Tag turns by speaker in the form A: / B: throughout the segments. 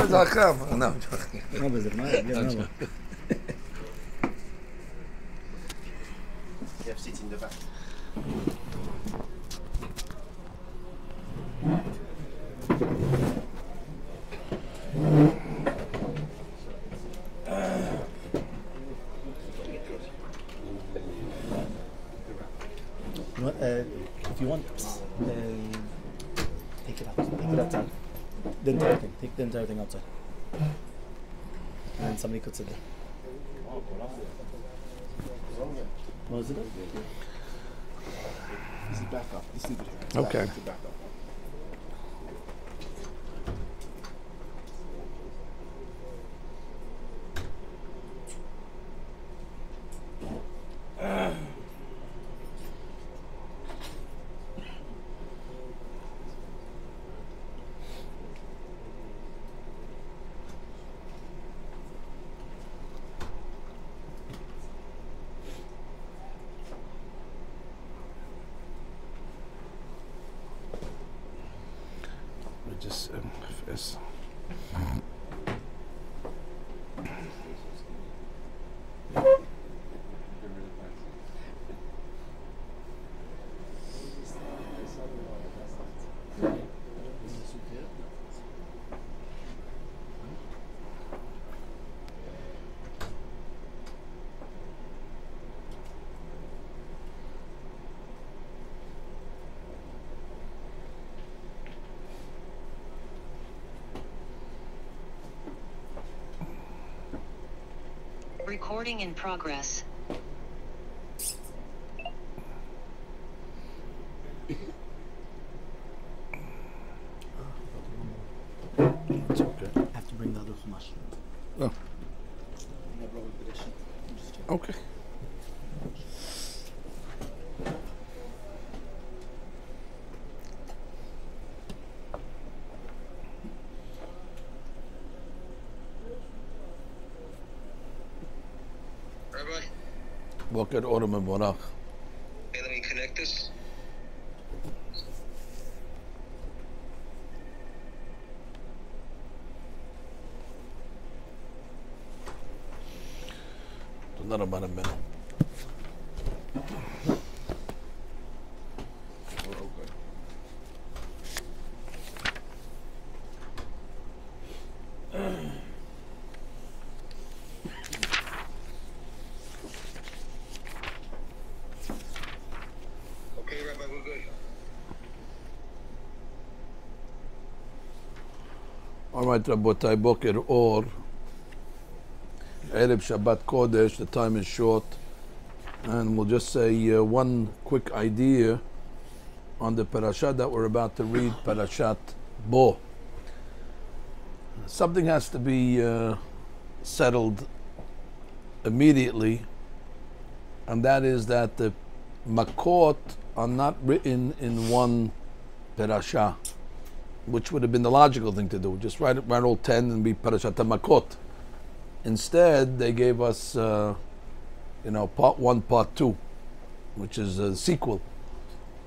A: No, I'm joking.
B: You have seats in the back.
C: If you want, take it out. Take it outside. The entire thing. Take the entire thing outside. And then somebody could sit there. What is it?
B: This is back up. This is the
A: Okay.
B: back up.
A: Just yes.
D: Recording in progress.
A: It's okay.
C: I have to bring the other chumash.
A: Oh, okay.
E: Rabbi,
A: Boker Orem Mevorach.
E: hey, let me connect this.
A: תודה רבה רבנו.
E: Okay, Rabbi, we're good.
A: All right, Rabotai, Boker Or. Erev Shabbat Kodesh, the time is short. And we'll just say one quick idea on the parashat that we're about to read, Parashat Bo. Something has to be settled immediately, and that is that the makot are not written in one parasha, which would have been the logical thing to do. Just write all 10 and be Parashat HaMakot. Instead, they gave us, part 1, part 2, which is a sequel.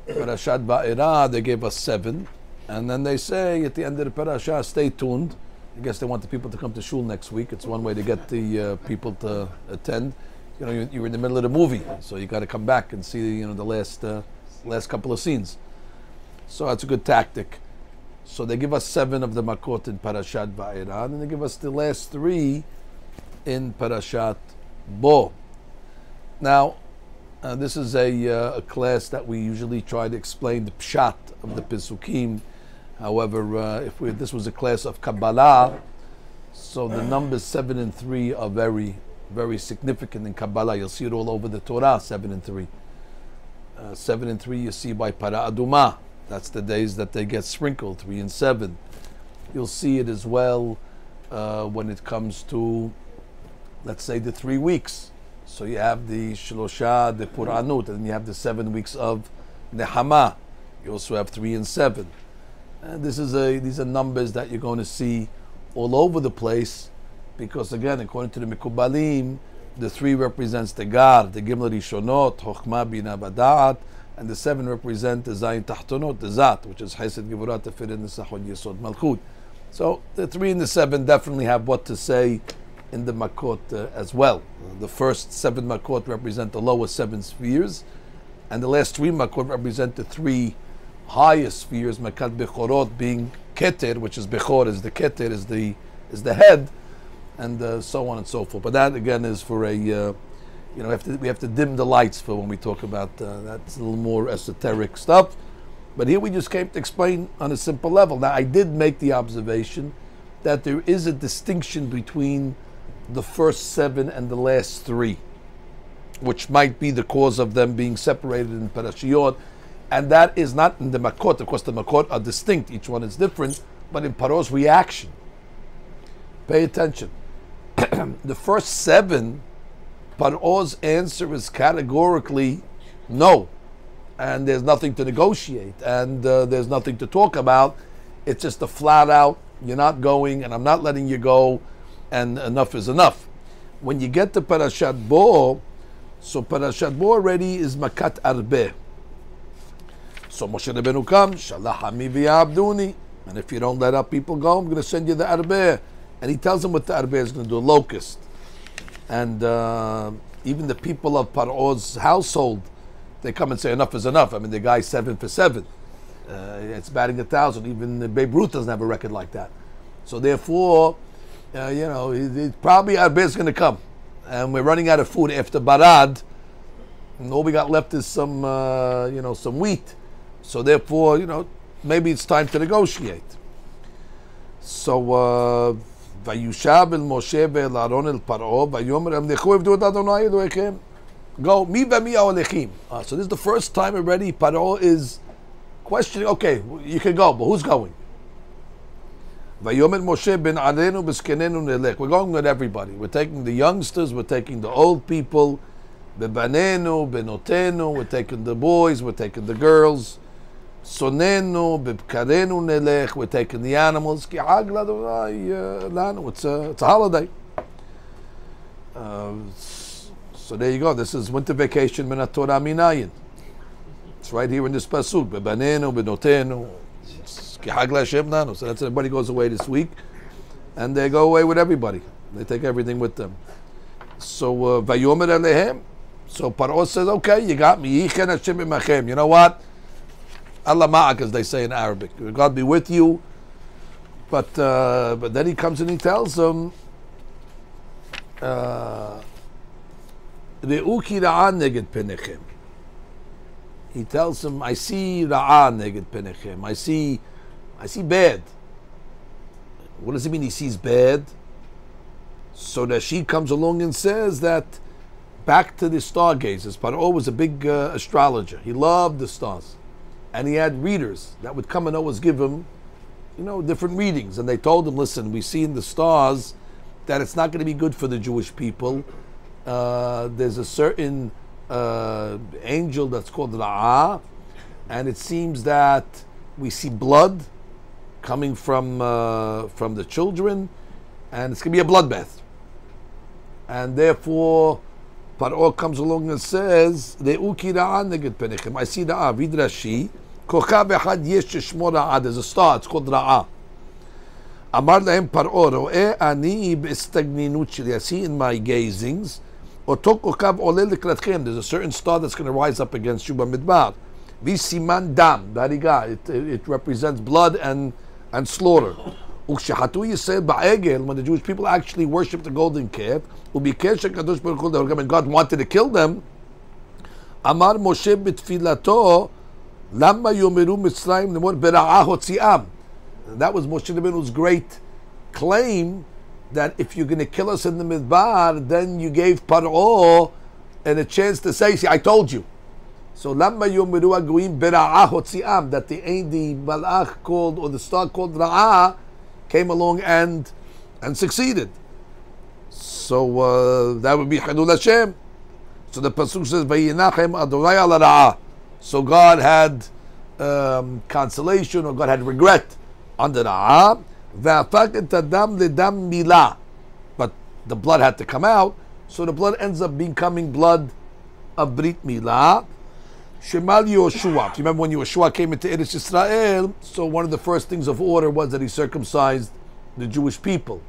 A: Parashat Ba'era, they gave us 7. And then they say at the end of the parasha, stay tuned. I guess they want the people to come to shul next week. It's one way to get the people to attend. You're in the middle of the movie, so you got to come back and see the last couple of scenes. So that's a good tactic. So they give us 7 of the makot in Parashat Ba'era, and they give us the last 3 in Parashat Bo. Now, this is a class that we usually try to explain the pshat of the Pesukim. However, this was a class of Kabbalah, so the numbers 7 and 3 are very, very significant in Kabbalah. You'll see it all over the Torah, 7 and 3. 7 and 3 you see by Para Aduma. That's the days that they get sprinkled, 3 and 7. You'll see it as well when it comes to, let's say, the 3 weeks. So you have the Shlosha, the Puranut, and then you have the 7 weeks of Nehama. You also have 3 and 7. And these are numbers that you're going to see all over the place, because again, according to the Mikubalim, the 3 represents the Gar, the Gimel Rishonot, Chokhmah, Bina, Bada'at, and the 7 represent the Zayin Tahtonot, the Zat, which is Hesed, Givurat, Tefillah, Nisach, Yesod, Malchut. So the 3 and the 7 definitely have what to say in the Makot as well. The first 7 Makot represent the lowest 7 spheres, and the last 3 Makot represent the 3 highest spheres. Makat Bechorot being Keter, which is Bechor is the Keter, is the head, and so on and so forth. But that again is for a we have to dim the lights for when we talk about that's a little more esoteric stuff. But here we just came to explain on a simple level. Now I did make the observation that there is a distinction between the first 7 and the last 3, which might be the cause of them being separated in Parashiyot, and that is not in the Makot. Of course, the Makot are distinct; each one is different. But in Paro's reaction, pay attention. The first 7, Paro's answer is categorically no, and there's nothing to negotiate, and there's nothing to talk about. It's just a flat out, you're not going, and I'm not letting you go, and enough is enough. When you get to Parashat Bo, so Parashat Bo already is Makat Arbeh. So Moshe Rabbeinu comes, Shalach ami v'yabduni, and if you don't let up people go, I'm going to send you the Arbeh. And he tells them what the Arbeh is going to do, a locust. And even the people of Paro's household, they come and say enough is enough. I mean, the guy's 7 for 7. It's batting 1,000. Even Babe Ruth doesn't have a record like that. So therefore, probably Arbeh is going to come. And we're running out of food after Barad. And all we got left is some wheat. So therefore, maybe it's time to negotiate. So, Vayushav el Moshe ve'el Aaron el Paro, Vayomer em nechu evdu et Adonai Elohechem. Go, mi v'mi ha'olechim. So this is the first time already Paro is questioning, okay, you can go, but who's going? Vayomer Moshe ben Arenu b'skenenu nelech. We're going with everybody. We're taking the youngsters, we're taking the old people, bebanenu, benotenu, we're taking the boys, we're taking the girls. Sonenu, b'bkarenu nelech, we're taking the animals. Ki hag l'Adonai lanu. It's a holiday. So there you go. This is winter vacation min haTorah minayin. It's right here in this pasuk. Bebanenu, benotenu. Ki hag l'Hashem lanu. So that's everybody goes away this week, and they go away with everybody. They take everything with them. So vayomer alehem. So Paro says, okay, you got me. Yichen Hashem imachem. You know what? Allah ma'ak, as they say in Arabic. God be with you. But then he comes and he tells them, Re'u ki ra'a neged penechem. He tells them, I see ra'a neged penechem. I see bad. What does it mean he sees bad? So that she comes along and says that back to the stargazers. Paro was a big astrologer. He loved the stars. And he had readers that would come and always give him, different readings. And they told him, listen, we see in the stars that it's not going to be good for the Jewish people. There's a certain angel that's called Ra'ah, and it seems that we see blood coming from the children, and it's going to be a bloodbath. And therefore, Paro comes along and says, Re'u ki ra'a neged penechem. I see Ra'ah. Read Rashi. Kochav echad yesh sheshmo Ra'ah. There's a star. It's called Ra'ah. Amar lahem Paro, ro'eh ani b'istagninut sheli. I see in my gazings. Oto kochav ole likratchem. There's a certain star that's going to rise up against you b'midbar. V'siman dam. It represents blood and slaughter. Ukshehatu yisrael ba'egel. When the Jewish people actually worship the golden calf, and God wanted to kill them. Amar Moshe b'tfilato, lama yomeru Mitzrayim lemor bera'ah hotzi'am. That was Moshe Rabbeinu's great claim that if you're going to kill us in the Midbar, then you gave Paro and a chance to say, see, I told you. So lama yomeru agoim bera'ah hotzi'am, that the malach called, or the star called Ra'ah, came along and succeeded. So that would be Chilul Hashem. So the pasuk says, "Vayinachem Adonai al Ra'ah." So God had consolation, or God had regret on the Ra'ah. V'afak et adam ledam milah. But the blood had to come out, so the blood ends up becoming blood of Brit Milah. Shemal Yoshua. Remember when Yoshua came into Eretz Yisrael? So one of the first things of order was that he circumcised the Jewish people,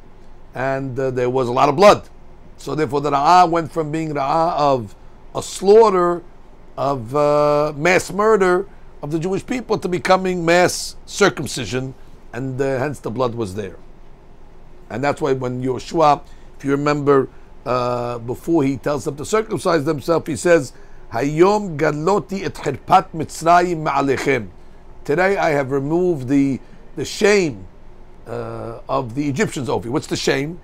A: and there was a lot of blood. So therefore, the ra'ah went from being ra'ah of a slaughter, of mass murder of the Jewish people, to becoming mass circumcision, and hence the blood was there. And that's why when Yoshua, if you remember, before he tells them to circumcise themselves, he says, Hayom galoti et hirpat Mitzrayim ma'alechem. Today I have removed the shame of the Egyptians over you. What's the shame?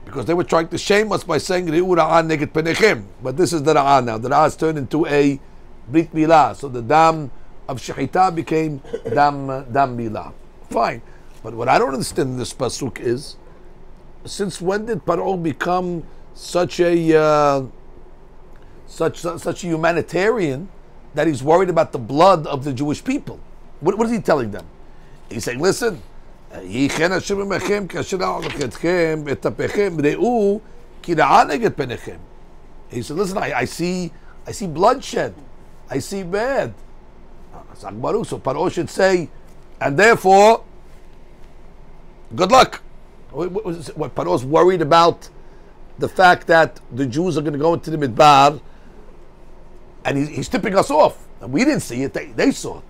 A: Because they were trying to shame us by saying Re'u ra'ah neged penechem. But this is the ra'ah now. The ra'ah is turned into a brit milah. So the dam of shechita became dam milah. Fine. But what I don't understand in this pasuk is, since when did Paro become such a humanitarian that he's worried about the blood of the Jewish people? What is he telling them? He's saying, listen, he said, listen, I see bloodshed. I see bad. So Paro should say, and therefore, good luck. What Paro's worried about the fact that the Jews are going to go into the Midbar, and he's tipping us off. And we didn't see it, they saw it.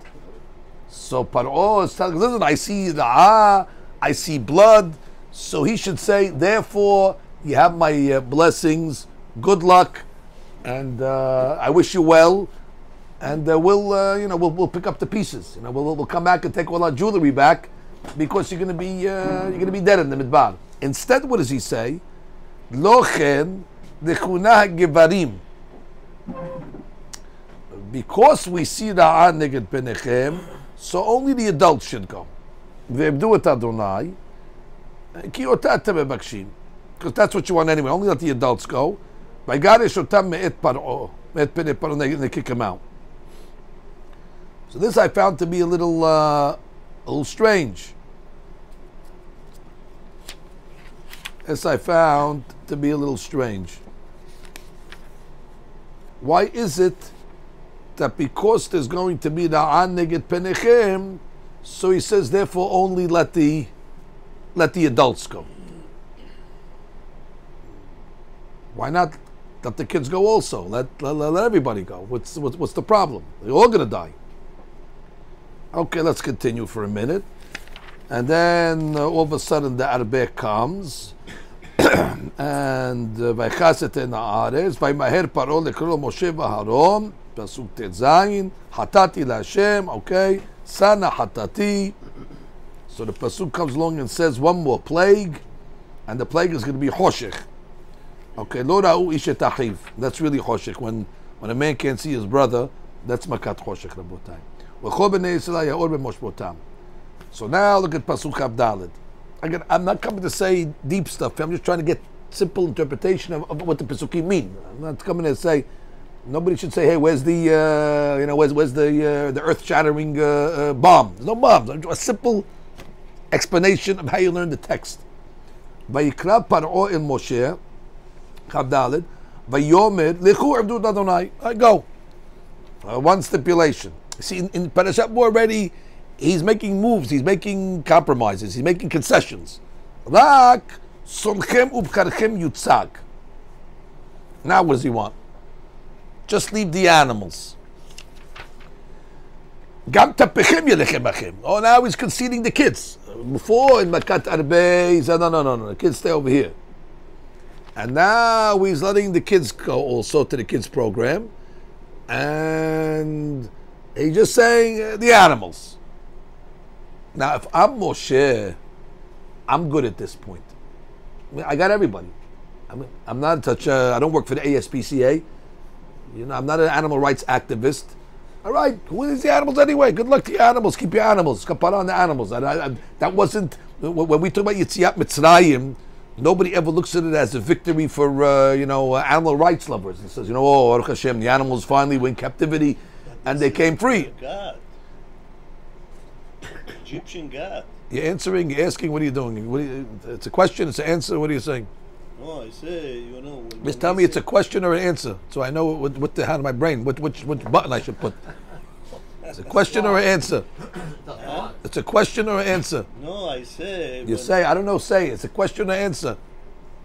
A: So Paro is telling, listen, I see ra'ah, I see blood, so he should say, therefore, you have my blessings, good luck, and I wish you well, and we'll pick up the pieces. We'll come back and take all our jewelry back, because you're going to be dead in the Midbar. Instead, what does he say? Lochen dechunah gevarim. Because we see ra'ah neged penechem, so only the adults should go. Ve'ebdu et Adonai, ki otah atem mebakshim. Because that's what you want anyway. Only let the adults go. Vaygaresh otam me'et Paro, me'et penei Paro, they kick him out. So this I found to be a little strange. This I found to be a little strange. Why is it that because there's going to be ra'ah neged penechem, so he says therefore only let the adults go? Why not let the kids go also? Let everybody go. What's the problem? They're all going to die. Okay, let's continue for a minute. And then all of a sudden the Arbeh comes, and Vaychaset en haaretz, Vaymaher Paro lekro Moshe v'Aharon, pasuk tet zayin, hatati laHashem, okay, sana hatati. So the pasuk comes along and says one more plague, and the plague is going to be choshech. Okay, lo ra'u ish et achiv. That's really choshech. When a man can't see his brother, that's makat choshech, rabotai. V'chol b'nei Yisrael ya'or b'moshbotam. So now look at pasuk Kaf Daled. Again, I'm not coming to say deep stuff. I'm just trying to get simple interpretation of what the pasukim mean. I'm not coming to say. Nobody should say, "Hey, where's the where's the earth-shattering bomb?" There's no bombs. A simple explanation of how you learn the text. Vayikra Paro el Moshe, Kaf Daled, Vayomer Lechu Abdu Adonai. Go. One stipulation. See, in Parashat already, he's making moves, he's making compromises, he's making concessions. Rak sonchem ubkarchem yutzag. Now what does he want? Just leave the animals. Gam tapechem yelechem achem. Oh, now he's conceding the kids. Before in Makat Arbeh, he said, no, the kids stay over here. And now he's letting the kids go also to the kids program. And he's just saying the animals. Now, if I'm Moshe, I'm good at this point. I got everybody. I'm not such I don't work for the ASPCA. I'm not an animal rights activist. All right, who is the animals anyway? Good luck to your animals. Keep your animals. Kapara on the animals. That wasn't, when we talk about Yetziat Mitzrayim, nobody ever looks at it as a victory for, animal rights lovers. It says, Baruch Hashem, the animals finally were in captivity and they came free.
F: God. Egyptian God.
A: You're answering, you're asking, what are you doing? It's a question, it's an answer, what are you saying?
F: No, I say,
A: Just tell me it's a question or an answer, so I know what the hell in my brain, which button I should put. It's a question or an answer. It's a question or an answer.
F: No, I say...
A: You say, I don't know, say. It's a question or answer.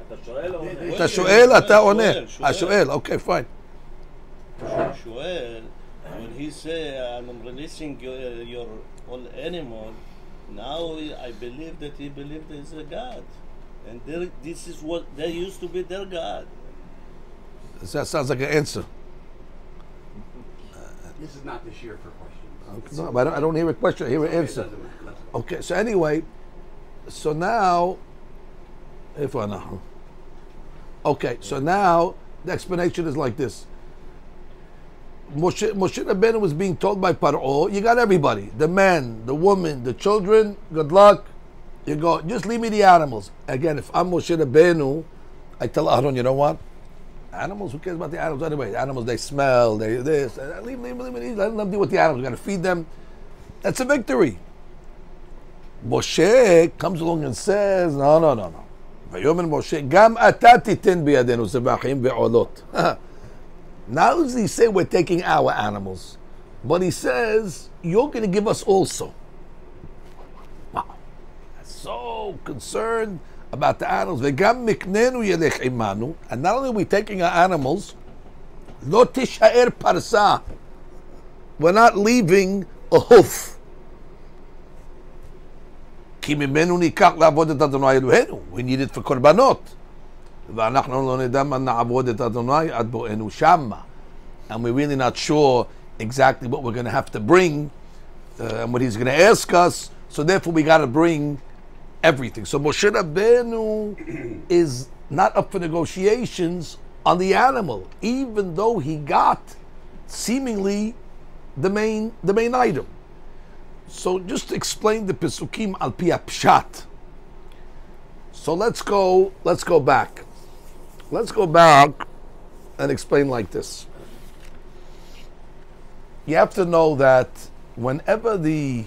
G: אתה שואל או עונה?
A: אתה שואל, אתה עונה.
F: שואל.
A: שואל, okay, fine.
F: שואל, when he say, I'm releasing your all animal, now I believe that he believed there's a God. And this is what, they used to be their God.
A: That sounds like an answer.
H: This is not this year for questions.
A: Okay, no, but I don't hear a question, I hear an answer. Okay, so anyway, so now, if I know. Okay, so now the explanation is like this. Moshe Rabbeinu was being told by Paro, you got everybody, the men, the women, the children, good luck. You go, just leave me the animals. Again, if I'm Moshe Rabbeinu, I tell Aaron, you know what? Animals, who cares about the animals anyway? The animals, they smell, they this. Leave me, let them deal with the animals. We got to feed them. That's a victory. Moshe comes along and says, no. ויאמר משה, גם אתה תיתן בידינו זבחים ועולות. Now does he say we're taking our animals, but he says, you're going to give us also. Wow. So concerned about the animals. וגם מקננו ילך עמנו, and not only are we taking our animals, לא תישאר פרסה. We're not leaving a hoof. כי ממנו ניקח לעבוד את אדוני אלוהינו. We need it for קורבנות. ואנחנו לא נדע מה נעבוד את אדוני עד בואנו שמה. And we're really not sure exactly what we're going to have to bring and what he's going to ask us. So therefore we got to bring everything. So Moshe Rabbeinu is not up for negotiations on the animal, even though he got seemingly the main item. So just to explain the Pesukim al pi pshat. So let's go back. Let's go back and explain like this. You have to know that whenever the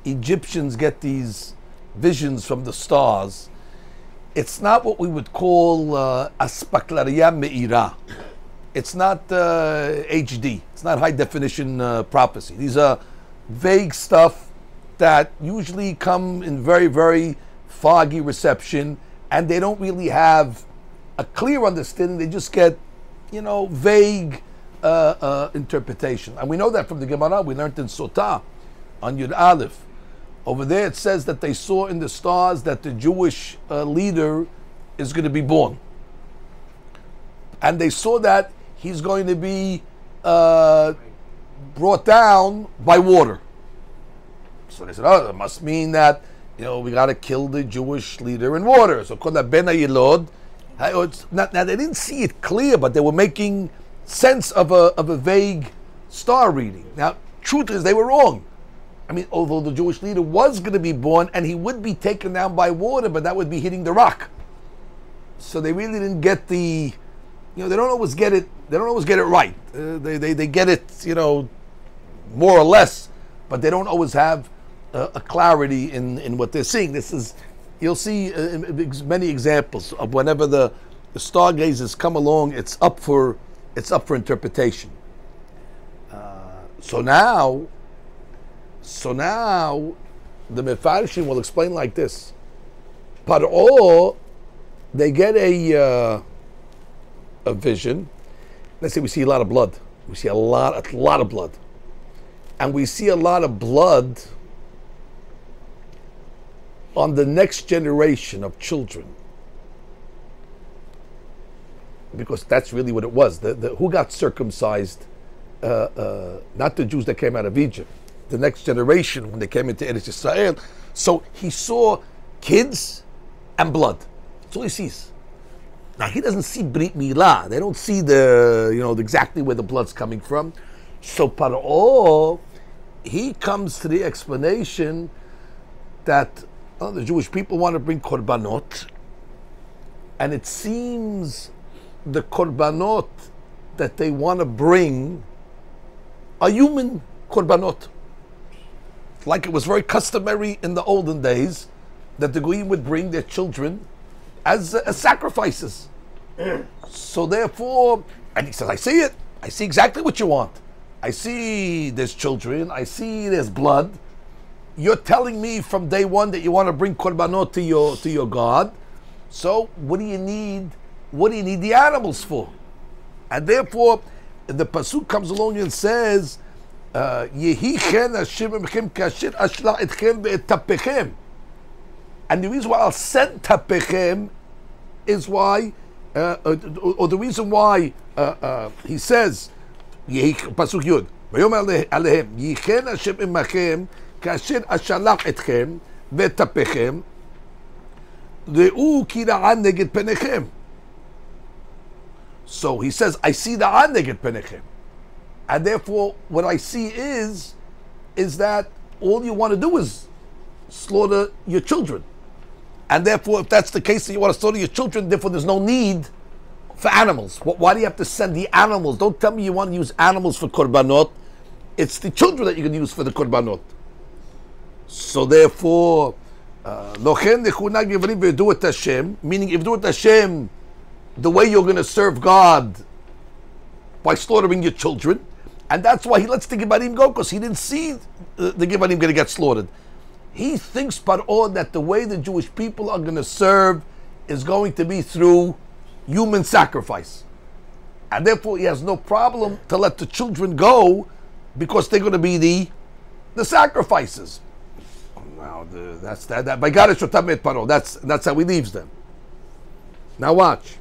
A: Egyptians get these visions from the stars, it's not what we would call aspaklaria me'ira. It's not HD. It's not high definition prophecy. These are vague stuff that usually come in very, very foggy reception, and they don't really have a clear understanding. They just get, vague interpretation. And we know that from the Gemara. We learned in Sotah on Yud Aleph. Over there it says that they saw in the stars that the Jewish leader is going to be born. And they saw that he's going to be brought down by water. So they said, that must mean that, we got to kill the Jewish leader in water. So called that Ben Yilod. Now they didn't see it clear, but they were making sense of a vague star reading. Now, truth is, they were wrong. I mean, although the Jewish leader was going to be born and he would be taken down by water, but that would be hitting the rock. So they really didn't get the, they don't always get it. They don't always get it right. They get it, more or less, but they don't always have a clarity in what they're seeing. You'll see many examples of whenever the stargazers come along, it's up for interpretation. So now the Mefarshim will explain like this. Paro, they get a vision. Let's say we see a lot of blood. We see a lot of blood, and we see a lot of blood on the next generation of children, because that's really what it was. Who got circumcised? Not the Jews that came out of Egypt. The next generation when they came into Eretz Israel. So he saw kids and blood. That's all he sees. Now he doesn't see Brit Milah. They don't see exactly where the blood's coming from. So Paro, he comes to the explanation that the Jewish people want to bring korbanot, and it seems the korbanot that they want to bring are human korbanot. Like it was very customary in the olden days that the Goyim would bring their children as sacrifices. So therefore, and he says, I see it. I see exactly what you want. I see there's children, I see there's blood. You're telling me from day one that you want to bring korbanot to your God. So what do you need? What do you need the animals for? And therefore, the pasuk comes along and says, "Yehi chen Hashem emechem kasher ashla etchem ve'etapechem." And the reason why I'll send tapechem is why, or the reason why he says, pasuk yud, "Vayomer alehem yehi chen Hashem emechem kasher ashalach etchem ve'etapechem re'u ki ra'an neged penechem." So he says, I see the an neged penechem. And therefore, what I see is that all you want to do is slaughter your children. And therefore, if that's the case, that you want to slaughter your children, therefore there's no need for animals. Why do you have to send the animals? Don't tell me you want to use animals for korbanot. It's the children that you can use for the korbanot. So therefore, meaning if do it Hashem, the way you're going to serve God by slaughtering your children, and that's why he lets the Gibanim go, because he didn't see the Gibanim going to get slaughtered. He thinks Paro that the way the Jewish people are going to serve is going to be through human sacrifice, and therefore he has no problem to let the children go because they're going to be the sacrifices. Now that's that. By God, Paro. That's how he leaves them. Now watch.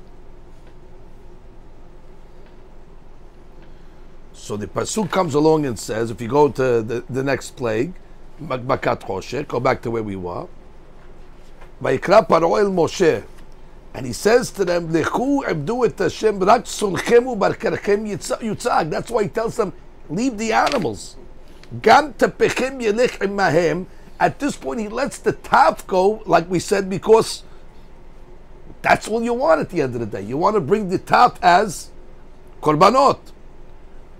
A: So the pasuk comes along and says, if you go to the next plague, Makat Choshech, go back to where we were. Vayikra Paro el Moshe, and he says to them, Lechu abdu et Hashem rak sonchemu barkarchem yutzag. That's why he tells them, leave the animals. Gam tepechem yelech imahem. At this point, he lets the taf go, like we said, because that's all you want at the end of the day. You want to bring the taf as korbanot.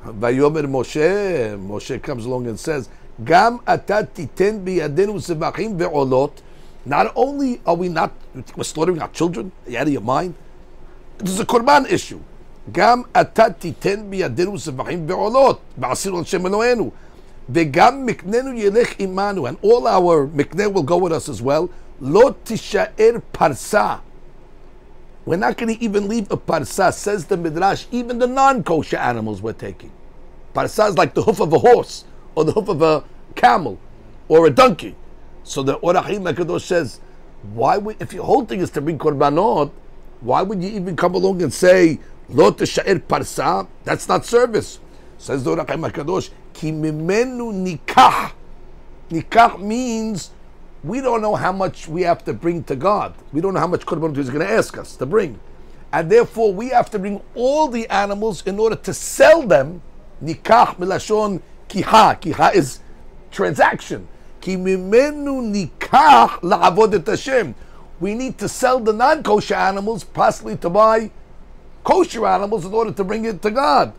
A: Vayomer Moshe comes along and says, Gam atat titen biyadenu zevachim ve'olot. Not only are we're slaughtering our children, are you out of your mind? This is a korban issue. Gam atat titen biyadenu zevachim ve'olot. Ba'asir al Shem Eloheinu. Ve'gam miknenu yelech imanu. And all our mikneh will go with us as well. Lo tishaer parsa. We're not going to even leave a parsa, says the Midrash, even the non-kosher animals we're taking. Parsa is like the hoof of a horse, or the hoof of a camel, or a donkey. So the Orachim HaKadosh says, if your whole thing is to bring korbanot, why would you even come along and say, Lo t'sha'er parsa? That's not service. Says the Orachim HaKadosh, Ki mimenu nikah. Nikah means we don't know how much we have to bring to God. We don't know how much korbanot He's going to ask us to bring. And therefore, we have to bring all the animals in order to sell them. Nikah milashon kiha. Kiha is transaction. Ki mimenu nikah la'avod et Hashem. We need to sell the non-kosher animals, possibly to buy kosher animals in order to bring it to God.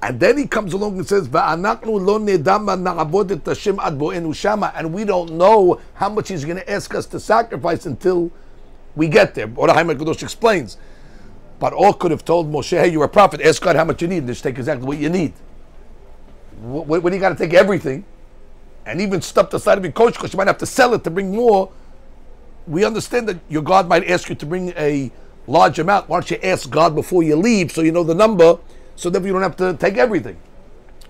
A: And then he comes along and says, "Va'anaknu lo nedam na'avod et Hashem ad bo'enu shama," and we don't know how much He's going to ask us to sacrifice until we get there. Orachim HaKadosh explains. But all could have told Moshe, "Hey, you're a prophet. Ask God how much you need, and just take exactly what you need." When you got to take everything, and even stuff the side of your kosher, because you might have to sell it to bring more. We understand that your God might ask you to bring a large amount. Why don't you ask God before you leave, so you know the number? So that you don't have to take everything.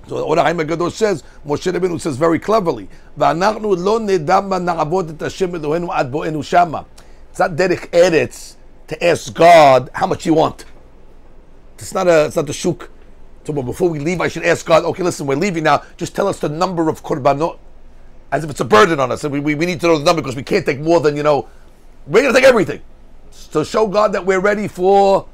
A: So Orachim HaKadosh says, Moshe Rabbeinu says very cleverly, "Va'anachnu lo nedam na'avod et Hashem Eloheinu ad bo'enu shama." It's not derech eretz to ask God how much you want. It's not the shuk. So before we leave, I should ask God, okay, listen, we're leaving now. Just tell us the number of korbanot, as if it's a burden on us. And we need to know the number because we can't take more than, we're going to take everything. So show God that we're ready for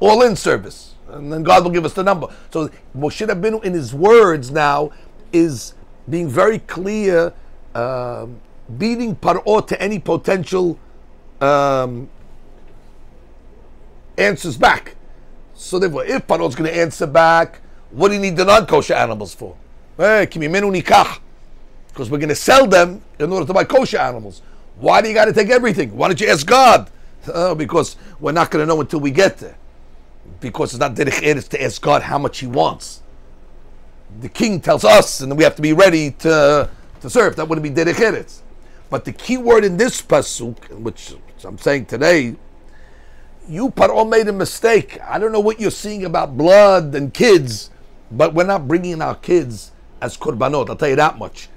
A: all-in service. And then God will give us the number. So Moshe Rabbeinu, in his words now, is being very clear, beating Paro to any potential answers back. So therefore, if Paro's going to answer back, what do you need the non-kosher animals for? Because we're going to sell them in order to buy kosher animals. Why do you got to take everything? Why don't you ask God? Because we're not going to know until we get there. Because it's not derech eretz to ask God how much He wants. the king tells us, and then we have to be ready to serve. That wouldn't be derech eretz. But the key word in this pasuk, which I'm saying today, you Paro made a mistake. I don't know what you're seeing about blood and kids, but we're not bringing our kids as korbanot. I'll tell you that much.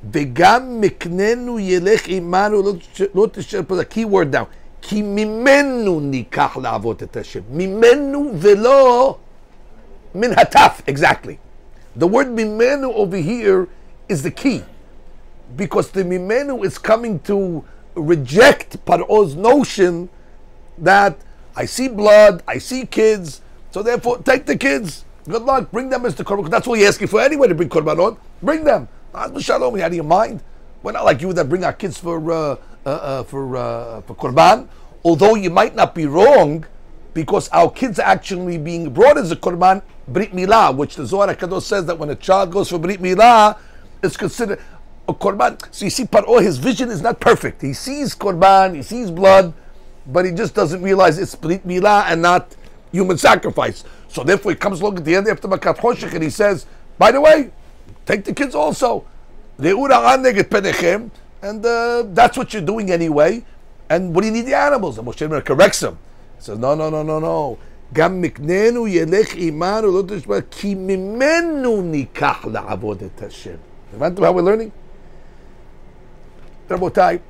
A: V'gam miknenu yelech imanu. Put a key word down. Ki mimenu nikach la'avot et Hashem. Mimenu velo min hataf. Exactly. The word mimenu over here is the key, because the mimenu is coming to reject Paro's notion that I see blood, I see kids, so therefore take the kids. Good luck, bring them as the korban. That's what you're asking for anyway, to bring korbanot. Bring them. Shalom, out of your mind. We're not like you that bring our kids for korban. Although you might not be wrong, because our kids are actually being brought as a korban brit milah, which the Zohar HaKadosh says that when a child goes for brit milah, it's considered a korban. So you see, Paro, his vision is not perfect. He sees korban, he sees blood, but he just doesn't realize it's brit milah and not human sacrifice. So therefore he comes along at the end after Makat Choshech and he says, by the way, take the kids also. And that's what you're doing anyway. And what do you need the animals? And Moshe Rabbeinu corrects him. He says, no. Gam miknenu yelech imanu lo tishba ki mimenu nikach la'avodet Hashem. Remember how we're learning? Rabotai,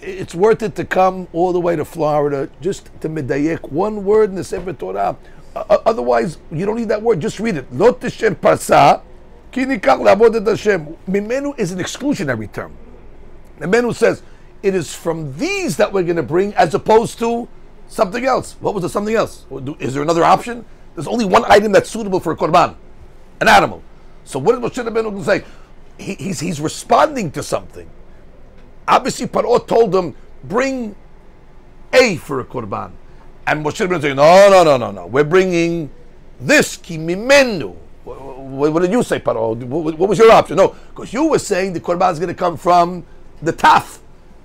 A: it's worth it to come all the way to Florida just to medayek one word in the Sefer Torah. Otherwise, you don't need that word. Just read it. Lo tisher parsa ki nikach la'avodet Hashem. Mimenu is an exclusionary term. The Menu says it is from these that we're going to bring, as opposed to something else. What was the something else? Is there another option? There's only one item that's suitable for a korban, an animal. So what is Moshe Rabbeinu say? He's responding to something. Obviously, Paro told him, bring A for a korban. And Moshe Rabbeinu saying, no. We're bringing this, ki mimenu. What did you say, Paro? What was your option? No, because you were saying the korban is going to come from the taf.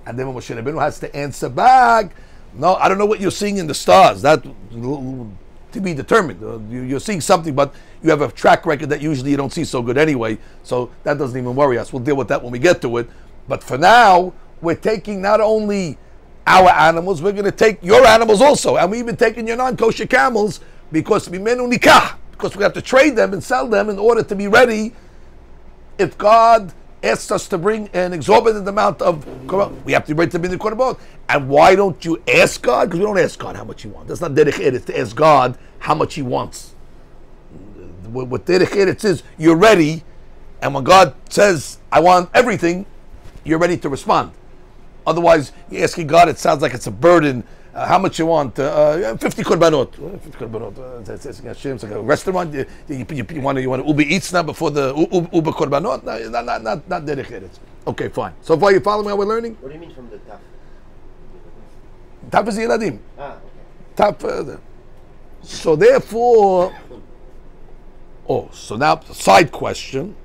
A: And then Moshe Rabbeinu has to answer back, no, I don't know what you're seeing in the stars. That to be determined. You're seeing something, but you have a track record that usually you don't see so good anyway. So that doesn't even worry us. We'll deal with that when we get to it. But for now, we're taking not only our animals, we're going to take your animals also. And we're even taking your non-kosher camels, because mimenu nikah, because we have to trade them and sell them in order to be ready if God asks us to bring an exorbitant amount of korban. We have to be ready to bring the korban. And why don't you ask God? Because we don't ask God how much He wants. That's not derech eretz, to ask God how much He wants. What derech eretz is, you're ready, and when God says, I want everything, you're ready to respond. Otherwise, you're asking God, it sounds like it's a burden. How much you want? 50 korbanot. 50 korbanot. It's like a restaurant. You want to Uber Eats now before the Uber korbanot? Not derech eretz. Okay, fine. So far, you follow me how we're learning?
B: What do you mean from the taf?
A: Taf is Yeladim.
B: Okay.
A: Taf further. So therefore, so now side question.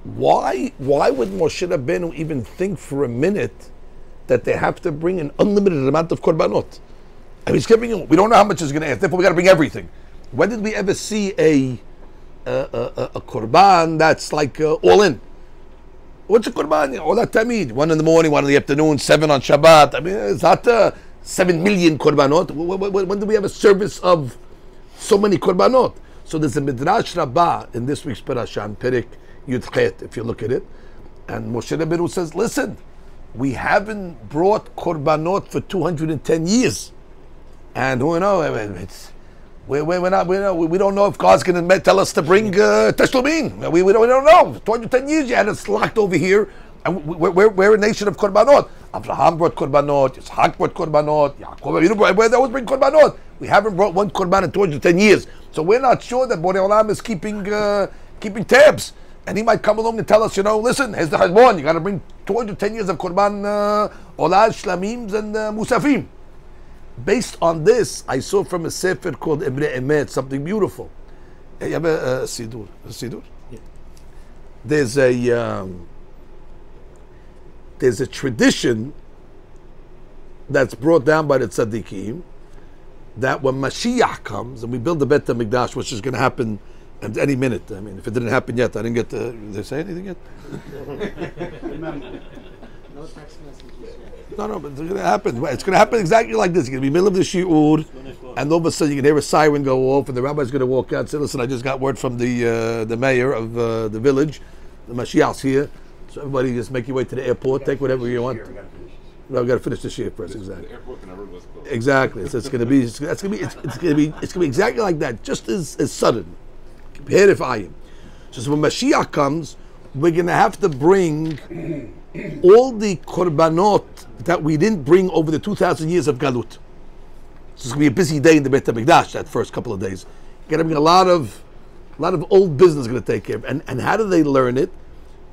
A: Why would Moshe Rabbeinu even think for a minute that they have to bring an unlimited amount of korbanot? I mean, he's giving, we don't know how much he's going to ask. Therefore, we got to bring everything. When did we ever see a korban that's like all in? What's a korban? All that tamid. 1 in the morning, 1 in the afternoon, 7 on Shabbat. I mean, it's not 7 million korbanot. When do we have a service of so many korbanot? So there's a Midrash Rabbah in this week's Parashat, Perek Yudchet, if you look at it. And Moshe Rabbeinu says, listen, we haven't brought korbanot for 210 years. And who knows? We don't know if God's going to tell us to bring Tashlumim. We don't know. 210 years you had us locked over here. And we're a nation of korbanot. Abraham brought korbanot, Yitzhak brought korbanot, Yaakov, they always bring korbanot. We haven't brought one korban in 210 years. So we're not sure that Borei Olam is keeping tabs. And he might come along and tell us, listen, here's the Chazbon, you got to bring 210 years of korban, olad, shlamims, and musafim. Based on this, I saw from a sefer called Emre Emet something beautiful. You have a sidur?
C: Yeah.
A: There's a tradition that's brought down by the tzaddikim that when Mashiach comes and we build the Bet HaMikdash, which is going to happen at any minute. I mean, if it didn't happen yet, I didn't get to. Did they say anything yet?
B: No text messages yet.
A: No, but it's going to happen. It's going to happen exactly like this. You're going to be middle of the shiur, and all of a sudden you can hear a siren go off, and the rabbi's going to walk out and say, "Listen, I just got word from the mayor of the village. The Mashiach's here. So everybody just make your way to the airport, take whatever you want." No, we got to finish the shiur first. Exactly.
I: The airport can never was closed.
A: Exactly. So it's going to be. It's going to be exactly like that. Just as sudden. Here if I am. So when Mashiach comes, we're going to have to bring all the korbanot that we didn't bring over the 2,000 years of Galut. So it's going to be a busy day in the Beit HaMikdash that first couple of days. You're going to bring a lot of old business going to take care of. And how do they learn it?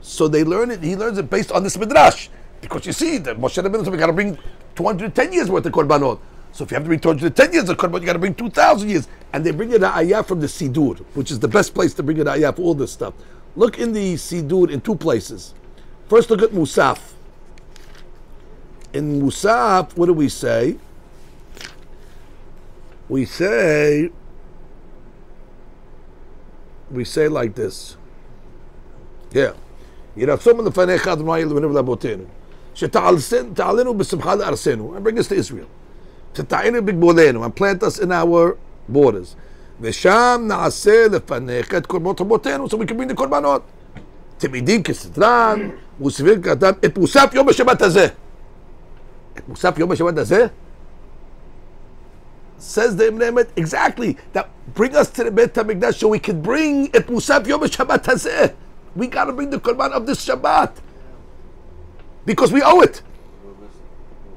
A: So they learn it. He learns it based on this midrash, because you see that Moshe Rabbeinu said we got to bring 210 years worth of korbanot. So if you have to bring 210 years of korbanot, you got to bring 2,000 years. And they bring it a ayah from the Sidur, which is the best place to bring it a ayah for all this stuff. Look in the Sidur in two places. First, look at Musaf. In Musaf, what do we say? We say like this. Yeah. ירצום לפניך אדוני אלוהינו ולאבותינו שתעלנו בשמחה לארצנו, and bring us to Israel. שתעינו בגבולנו, and plant us in our borders. ושם נעשה לפניך את קורבנות רבותינו, so we can bring the קורבנות. תמידים כסדרן, וסביר כאדם, את מוסף יום השבת הזה. את מוסף יום השבת הזה? Says the Imam exactly, that bring us to the Beit HaMikdash so we can bring את מוסף יום השבת הזה. We got to bring the Qurban of this Shabbat because we owe it.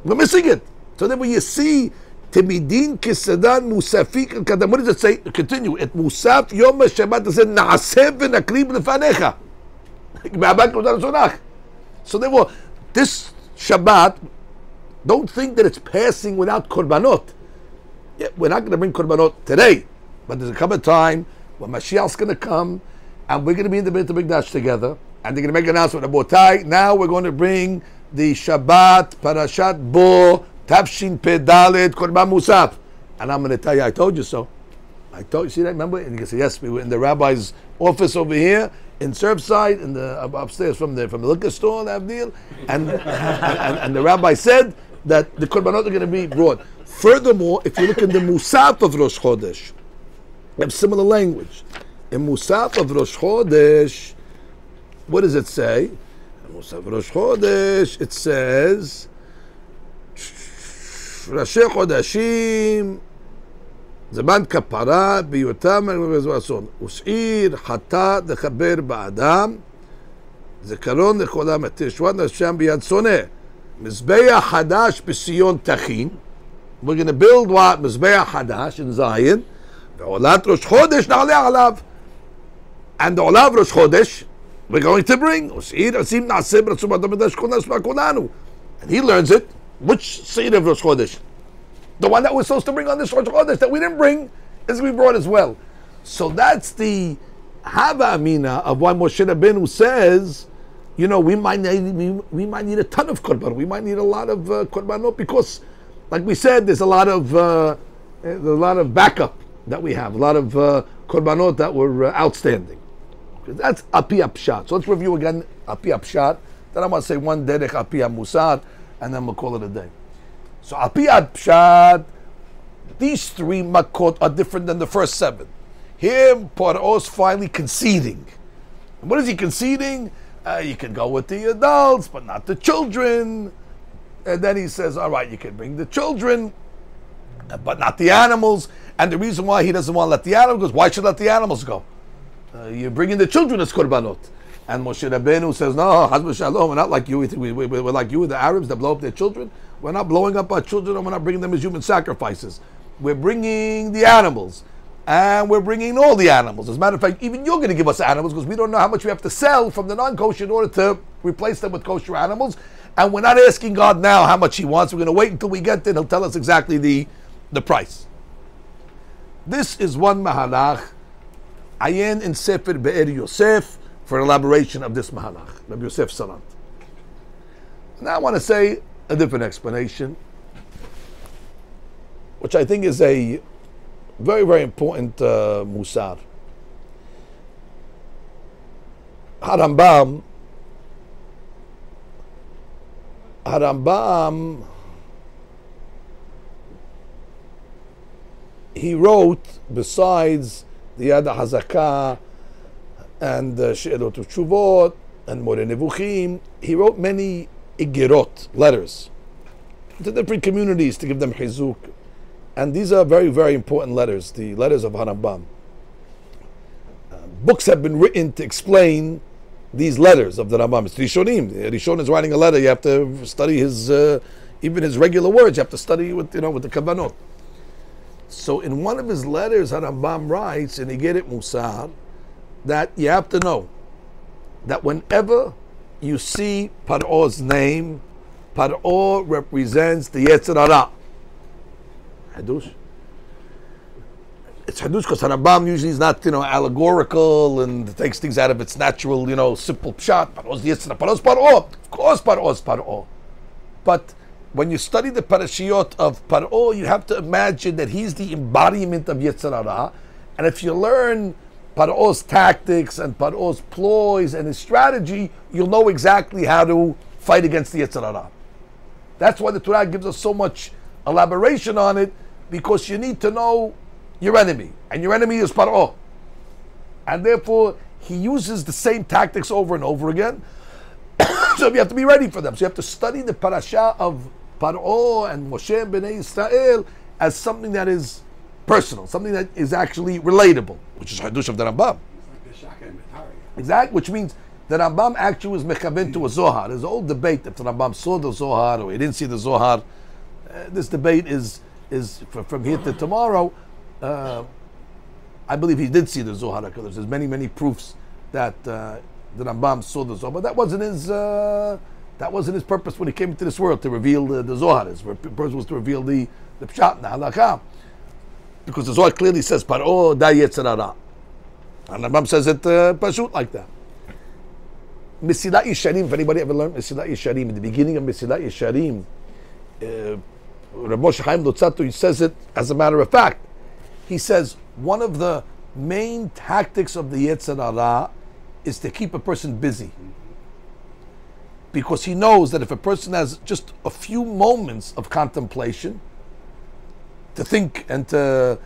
A: We're missing it. So then when you see Timidin Kisadan Musafik Kadam, what does it say? Continue. It Musaf Yom Shabbat says Naaseh v'nakrib lefanecha. So therefore, this Shabbat, don't think that it's passing without Qurbanot. Yeah, we're not going to bring Qurbanot today, but there's a come a time when Mashiach's going to come. And we're going to be in the Beit HaMikdash together, and they're going to make an announcement. Abotai, now we're going to bring the Shabbat, Parashat Bo, Tafshin Pedalet, Korban Musaf. And I'm going to tell you, I told you so. I told you, see that, remember? And you can say, yes, we were in the rabbi's office over here, in Surfside, in the upstairs from the liquor store, that deal. And the rabbi said that the Korbanot are going to be brought. Furthermore, if you look in the Musaf of Rosh Chodesh, they have similar language. In Musaf of Rosh Chodesh, what does it say? In Musaf of Rosh Chodesh, it says, Rashi Chodashim, Zaman Kapara, Biyotam, Us'ir, Hata, Dechaber Ba'adam, Zekaron, Decholam, Teshwan, Hashem, Biyad Soneh, Mizbeah Hadash, B'Sion Tachin. We're going to build what? Mizbeah Hadash in Zion. Ve'olat Rosh Chodesh, Na'aleh Alav. And the Olav Rosh Chodesh, we're going to bring. And he learns it. Which Seed of Rosh Chodesh? The one that we're supposed to bring on this Rosh Chodesh that we didn't bring is going to be brought as well. So that's the Hava Amina of why Moshe Rabbeinu says, we might need a ton of Korban. We might need a lot of Korbanot because, like we said, there's a lot of backup that we have, a lot of Korbanot that were outstanding. That's Api Apshat. So let's review again Api Apshat. Then I'm going to say one Derech Api Musar, and then we'll call it a day. So Api Apshat, these three Makot are different than the first seven. Here, Paro's finally conceding. And what is he conceding? You can go with the adults, but not the children. And then he says, all right, you can bring the children, but not the animals. And the reason why he doesn't want to let the animals go, why should let the animals go? You're bringing the children as korbanot. And Moshe Rabbeinu says, no, Hazbe Shalom, we're not like you. We're like you, the Arabs that blow up their children. We're not blowing up our children, and we're not bringing them as human sacrifices. We're bringing the animals. And we're bringing all the animals. As a matter of fact, even you're going to give us animals because we don't know how much we have to sell from the non-kosher in order to replace them with kosher animals. And we're not asking God now how much He wants. We're going to wait until we get there. He'll tell us exactly the price. This is one mahalach, ayin in Sefer Be'er Yosef, for elaboration of this mahalach, Rabbi Yosef Salant. Now I want to say a different explanation, which which I think is a very, very important musar. Harambam, he wrote, besides the Yad HaZakah and She'elot Utshuvot and Moreh Nevuchim, he wrote many igirot, letters, to different communities to give them chizuk. And these are very, very important letters, the letters of Harambam. Books have been written to explain these letters of the Rambam. It's Rishonim. Rishon is writing a letter. You have to study his, even his regular words. You have to study with the kavanot. So in one of his letters, Harambam writes, and he get it Musar, that you have to know that whenever you see Paro's name, Paro represents the Yetzer Hara. Hadush. It's Hadush because Harambam usually is not, allegorical and takes things out of its natural, simple pshat. Paro's the Yetzer Hara. Paro's Paro. Of course Paro's Paro. But when you study the parashiyot of Paro, you have to imagine that he's the embodiment of Yetzer Hara. And if you learn Paro's tactics and Paro's ploys and his strategy, you'll know exactly how to fight against the Yetzer Hara. That's why the Torah gives us so much elaboration on it, because you need to know your enemy, and your enemy is Paro. And therefore, he uses the same tactics over and over again. So you have to be ready for them. So you have to study the parasha of Paro and Moshe and Bnei Israel as something that is personal, something that is actually relatable, which is Hadush of the Rambam.
H: It's like the Shaka and Matari.
A: Exactly, which means the Rambam actually was mechaven to a Zohar. There's an old debate if the Rambam saw the Zohar or he didn't see the Zohar. This debate is from here to tomorrow. I believe he did see the Zohar, because there's many proofs that the Rambam saw the Zohar, but that wasn't his purpose when he came into this world, to reveal the Zohar. His purpose was to reveal the Pshat and the Halakha, because the Zohar clearly says Paro da Yetzer Hara, and the Rambam says it pashut like that. Mesilat Yesharim, if anybody ever learned Mesilat Yesharim, in the beginning of Mesilat Yesharim, Rav Moshe Chaim Luzzatto, he says it as a matter of fact. He says one of the main tactics of the Yetzer Hara is to keep a person busy, because he knows that if a person has just a few moments of contemplation to think and to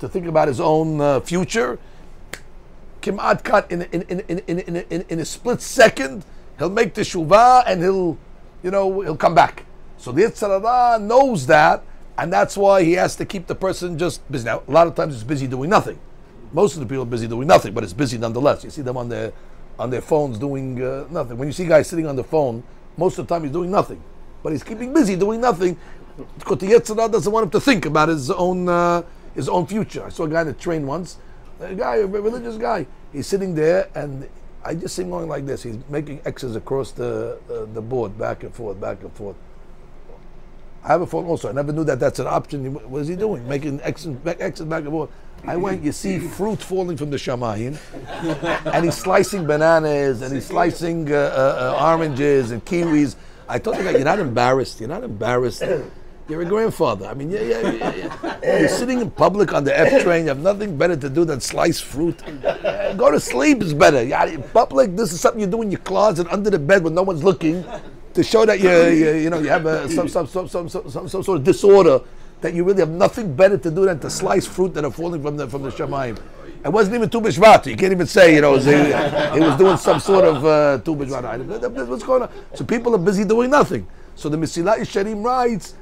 A: think about his own future, Kim'at kat in a split second, he'll make teshuvah and he'll come back. So the Yetzer Hara knows that, and that's why he has to keep the person just busy. Now, a lot of times it's busy doing nothing. Most of the people are busy doing nothing, but it's busy nonetheless. You see them on their phones doing nothing. When you see guys sitting on the phone, most of the time he's doing nothing, but he's keeping busy doing nothing, because the Yetzer Hara doesn't want him to think about his own future. I saw a guy on the train once, a religious guy. He's sitting there, and I just see him going like this. He's making X's across the board, back and forth, back and forth. I have a phone also. I never knew that that's an option. What is he doing? Making X's back and forth. I went, you see fruit falling from the shamayim, and he's slicing bananas, and he's slicing oranges and kiwis. I told the guy, you're not embarrassed. You're not embarrassed. You're a grandfather. I mean, you're sitting in public on the F train. You have nothing better to do than slice fruit. Go to sleep is better. In public, this is something you do in your closet under the bed when no one's looking, to show that you have some sort of disorder, that you really have nothing better to do than to slice fruit that are falling from the shamayim. It wasn't even Tu B'Shvat. You can't even say, he was doing some sort of Tu B'Shvat. What's going on? So people are busy doing nothing. So the Mesilat Yesharim writes,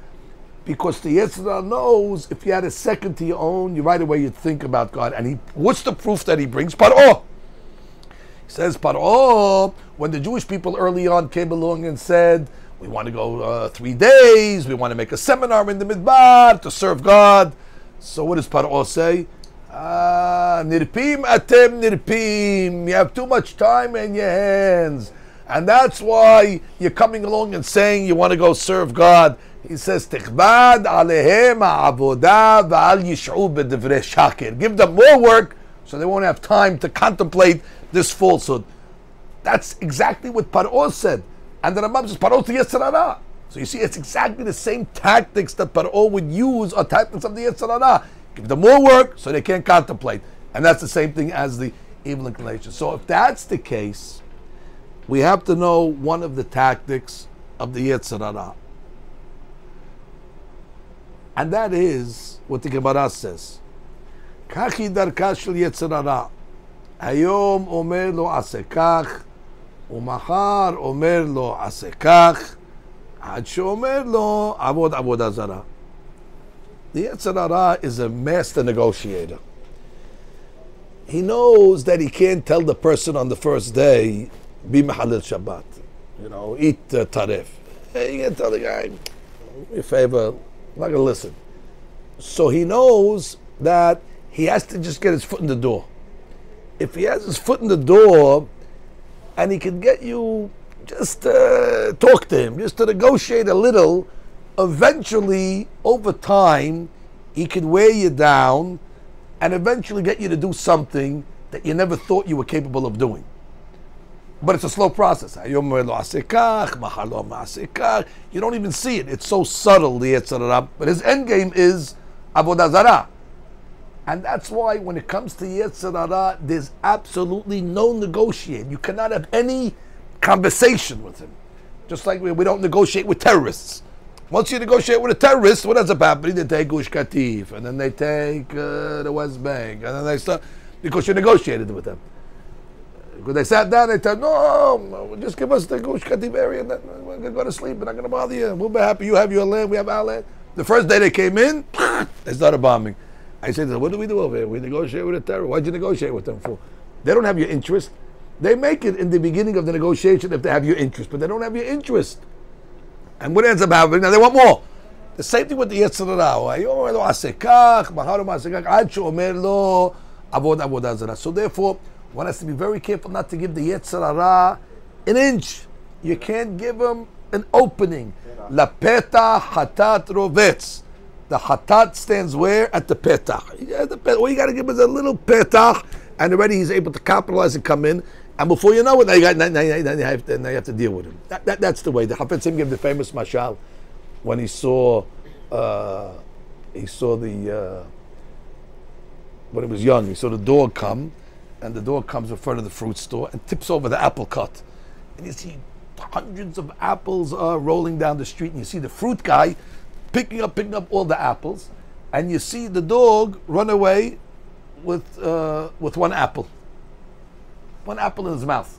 A: because the Yetzer Hara knows if you had a second to your own, you right away you'd think about God. And what's the proof that he brings? Paro. He says Paro, when the Jewish people early on came along and said, we want to go 3 days, we want to make a seminar in the Midbar to serve God. So what does Paro say? Nirpim atem nirpim. You have too much time in your hands. And that's why you're coming along and saying you want to go serve God. He says, Tichbad alehem ha'avodah v'al yish'u b'divrei shakir. Give them more work so they won't have time to contemplate this falsehood. That's exactly what Paro said. And the Rambam says, Paro's the Yetzer Hara. So you see, it's exactly the same tactics that Paro would use, or tactics of the Yetzer Hara. Give them more work so they can't contemplate. And that's the same thing as the evil inclination. So if that's the case, we have to know one of the tactics of the Yetzer Hara. And that is what the Gemara says. Kachi darka shel Yetzer Hara. Hayom omer lo aseh kach, umachar omer lo aseh kach, ad sheomer lo avod avodah zarah. The Yetzer Hara is a master negotiator. He knows that he can't tell the person on the first day, be Mahalil Shabbat, eat tarif. Hey, you can't tell the guy, do me a favor, I'm not going to listen. So he knows that he has to just get his foot in the door. If he has his foot in the door and he can get you, just talk to him, just to negotiate a little, eventually, over time, he can wear you down and eventually get you to do something that you never thought you were capable of doing. But it's a slow process. You don't even see it. It's so subtle, the Yetzer Hara. But his end game is Avodah Zarah. And that's why when it comes to Yetzer Hara, there's absolutely no negotiating. You cannot have any conversation with him. Just like we don't negotiate with terrorists. Once you negotiate with a terrorist, what ends up happening? They take Gush Katif, and then they take the West Bank, and then they start, because you negotiated with them. Because they sat down, they said, no, just give us the Gush Katif area, and then we're going to go to sleep, we're not going to bother you. We'll be happy. You have your land, we have our land. The first day they came in, they started bombing. I said, what do we do over here? We negotiate with a terrorist. Why'd you negotiate with them for? They don't have your interest. They make it in the beginning of the negotiation if they have your interest, but they don't have your interest. And what ends up happening? Now they want more. The same thing with the Yetzer Hara. So therefore, one has to be very careful not to give the Yetzer Hara an inch. You can't give him an opening. La petah hatat rovetz. The hatat stands where? At the petah. All you got to give is a little petah, and already he's able to capitalize and come in. And before you know it, now you have to deal with him. That's the way. The Hafetzim gave the famous mashal when he saw when he was young. He saw the dog come, and the dog comes in front of the fruit store and tips over the apple cart, and you see hundreds of apples rolling down the street, and you see the fruit guy picking up all the apples, and you see the dog run away with one apple. One apple in his mouth.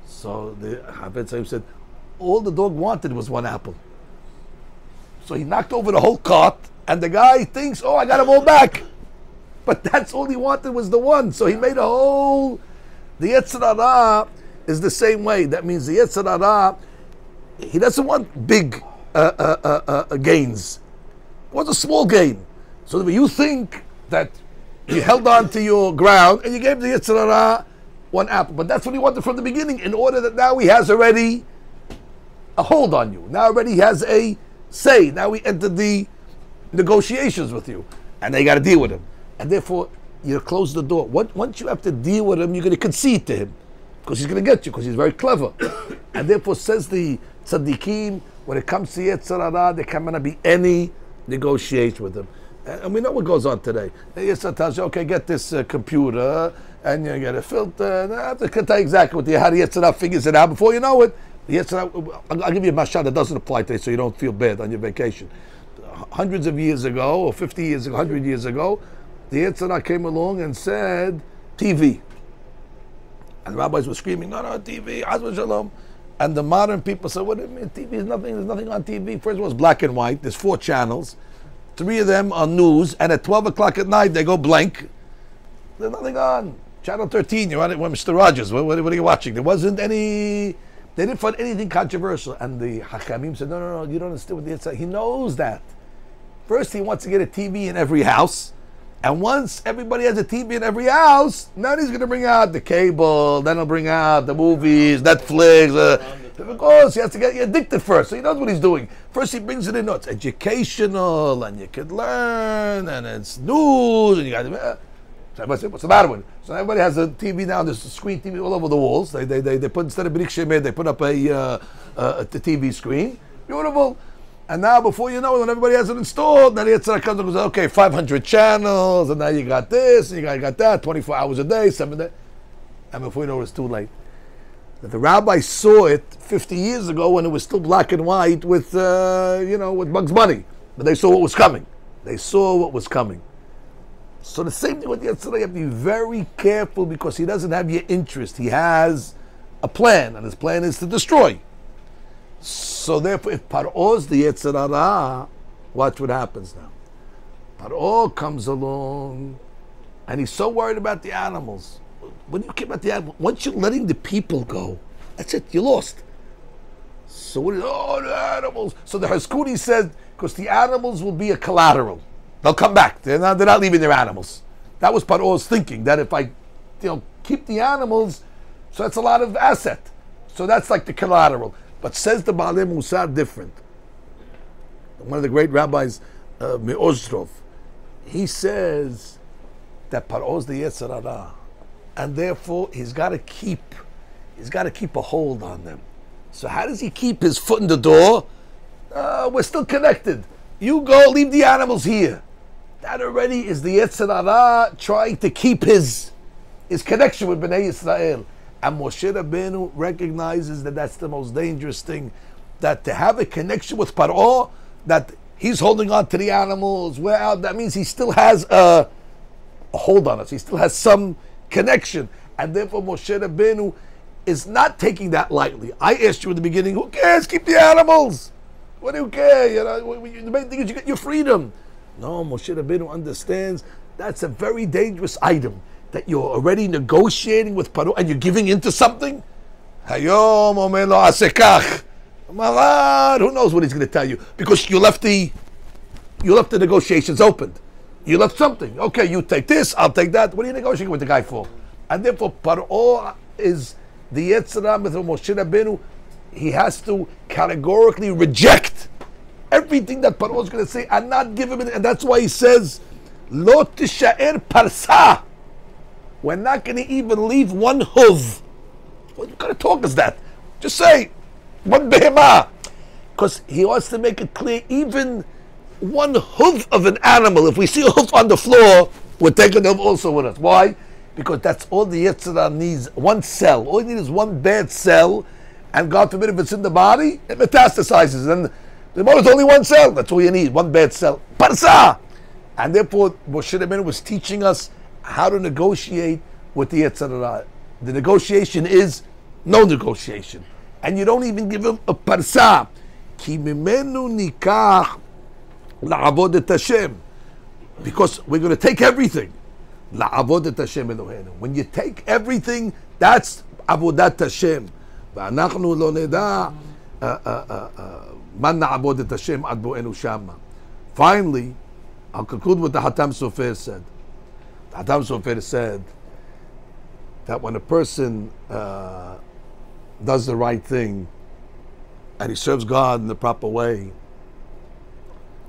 A: So the Hafez said, all the dog wanted was one apple. So he knocked over the whole cart, and the guy thinks, oh, I got them all back. But that's all he wanted was the one. So he made a whole... The Yetzer Hara is the same way. That means the Yetzer Hara, he doesn't want big gains. He wants a small gain. So that you think that you held on to your ground and you gave the Yetzer Hara one apple. But that's what he wanted from the beginning, in order that now he has already a hold on you. Now already he has a say. Now we entered the negotiations with you. And now you got to deal with him. And therefore, you close the door. Once you have to deal with him, you're going to concede to him. Because he's going to get you, because he's very clever. And therefore, says the tzaddikim, when it comes to Yetzer Hara, there cannot be any negotiation with him. And we know what goes on today. Yetzer tells you, okay, get this computer, and you get a filter. And I have to tell you exactly what how the Yetzer Hara figures it out. Before you know it, the Yetzer Hara, I'll give you a mashal that doesn't apply today, so you don't feel bad on your vacation. Hundreds of years ago, or 50 years ago, 100 years ago, the Yetzer Hara came along and said, TV. And the rabbis were screaming, no, TV, Shalom. And the modern people said, what do you mean, TV is nothing, there's nothing on TV. First of all, it's black and white, there's 4 channels. 3 of them are news, and at 12 o'clock at night, they go blank. There's nothing on. Channel 13, you're on it with Mr. Rogers. What are you watching? There wasn't any, they didn't find anything controversial. And the Hachamim said, no, you don't understand what the Yetzer Hara. He knows that. First, he wants to get a TV in every house. And once everybody has a TV in every house, now he's going to bring out the cable, then he'll bring out the movies, Netflix. Because he has to get you addicted first. So he knows what he's doing. First he brings it in. No, it's educational, and you can learn, and it's news, and you got to... So everybody said, what's the matter with it? So everybody has a TV now. There's a screen TV all over the walls. They put, instead of Brik Shemed, they put up a the TV screen. Beautiful. And now, before you know it, when everybody has it installed, then the Yetzirah comes and goes, okay, 500 channels, and now you got this, and you got that, 24 hours a day, 7 days. And before you know it, it's too late. The rabbi saw it 50 years ago when it was still black and white with, with Bugs Bunny. But they saw what was coming. They saw what was coming. So the same thing with Yetzirah, you have to be very careful because he doesn't have your interest. He has a plan, and his plan is to destroy. So therefore, if Paro's the Yetzirah, watch what happens now. Paro comes along, and he's so worried about the animals. When you care about the animals, once you're letting the people go, that's it, you lost. So what is, the animals. So the Haskuni says, because the animals will be a collateral. They'll come back. They're not leaving their animals. That was Paro's thinking, that if I keep the animals, so that's a lot of asset. So that's like the collateral. But says the Baalei Musar different. One of the great rabbis, Me'ozdrov, he says that Paro's the Yetzirah, and therefore he's got to keep a hold on them. So how does he keep his foot in the door? We're still connected. You go, leave the animals here. That already is the Yetzirah trying to keep his connection with Bnei Yisrael. And Moshe Rabbeinu recognizes that that's the most dangerous thing. That to have a connection with Paro, that he's holding on to the animals, we're out, that means he still has a hold on us. He still has some connection. And therefore Moshe Rabbeinu is not taking that lightly. I asked you in the beginning, who cares? Keep the animals. What do you care? The main thing is you get your freedom. No, Moshe Rabbeinu understands that's a very dangerous item. That you're already negotiating with Paro and you're giving into something. Hayom omer lo asekach. Who knows what he's going to tell you? Because you left the negotiations opened. You left something. Okay, you take this, I'll take that. What are you negotiating with the guy for? And therefore, Paro is the Yetzirah with Moshe Rabbeinu. He has to categorically reject everything that Paro is going to say and not give him it. And that's why he says, Lo tishaer parsa. We're not going to even leave one hoof. What kind of talk is that? Just say, one behemah. Because he wants to make it clear, even one hoof of an animal, if we see a hoof on the floor, we're taking them also with us. Why? Because that's all the Yetzirah needs, one cell. All you need is one bad cell, and God forbid if it's in the body, it metastasizes. And the body is only one cell. That's all you need, one bad cell. Parsa! And therefore, Moshe Rabbeinu was teaching us how to negotiate with the Yetzirah. The negotiation is no negotiation. And you don't even give him a parsa. Ki mimenu nikach la'avod et Hashem. Because we're going to take everything. La'avod et Hashem Eloheinu. When you take everything, that's avodat Hashem. V'anachnu lo neda man na'avod et Hashem ad bo'enu shama. Finally, I'll conclude what the Hatam Sofer said. Hatam Sofer said that when a person does the right thing and he serves God in the proper way,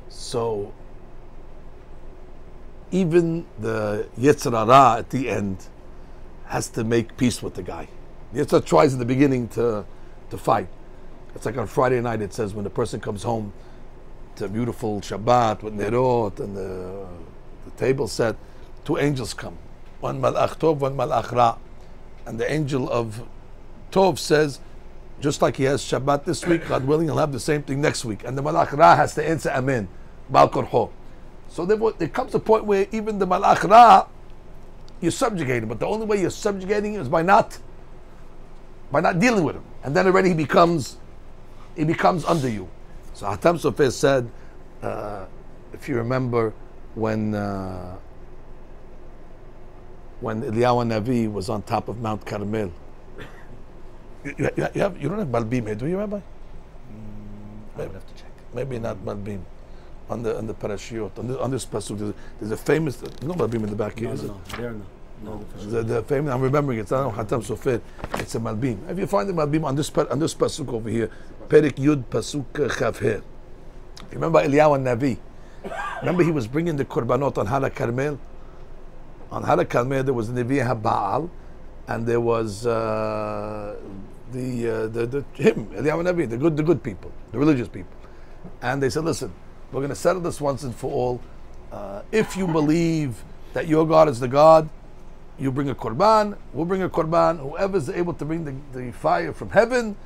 A: so even the Yetzirah at the end has to make peace with the guy. The Yetzirah tries in the beginning to fight. It's like on Friday night it says when the person comes home to a beautiful Shabbat with Nerot and the table set, 2 angels come. One Malach Tov, one Malach Ra. And the angel of Tov says, just like he has Shabbat this week, God willing, he'll have the same thing next week. And the Malach Ra has to answer Amen. Bal Korho. So there comes a point where even the Malach Ra, you're subjugating. But the only way you're subjugating him is by not dealing with him. And then already he becomes under you. So Hatam Sofer said, if you remember, when Eliyahu Navi was on top of Mount Carmel. You don't have Malbim here, do you, Rabbi?
C: I would have to check.
A: Maybe not Malbim. On the Parashiot, on this pasuk, there's a famous, no Malbim in the back here, is it?
C: No.
A: The famous, I'm remembering it, it's not Hatam Sofer, it's a Malbim. If you find the Malbim on this pasuk over here, Perik Yud Pasuk Chav He. Remember Eliyahu Navi? Remember he was bringing the Korbanot on Hara Carmel? On Hara Carmel there was Nevi HaBaal, and there was him, Eliyahu Navi, the good people, the religious people. And they said, listen, we're going to settle this once and for all. If you believe that your God is the God, you bring a korban, we'll bring a korban. Whoever's able to bring the fire from heaven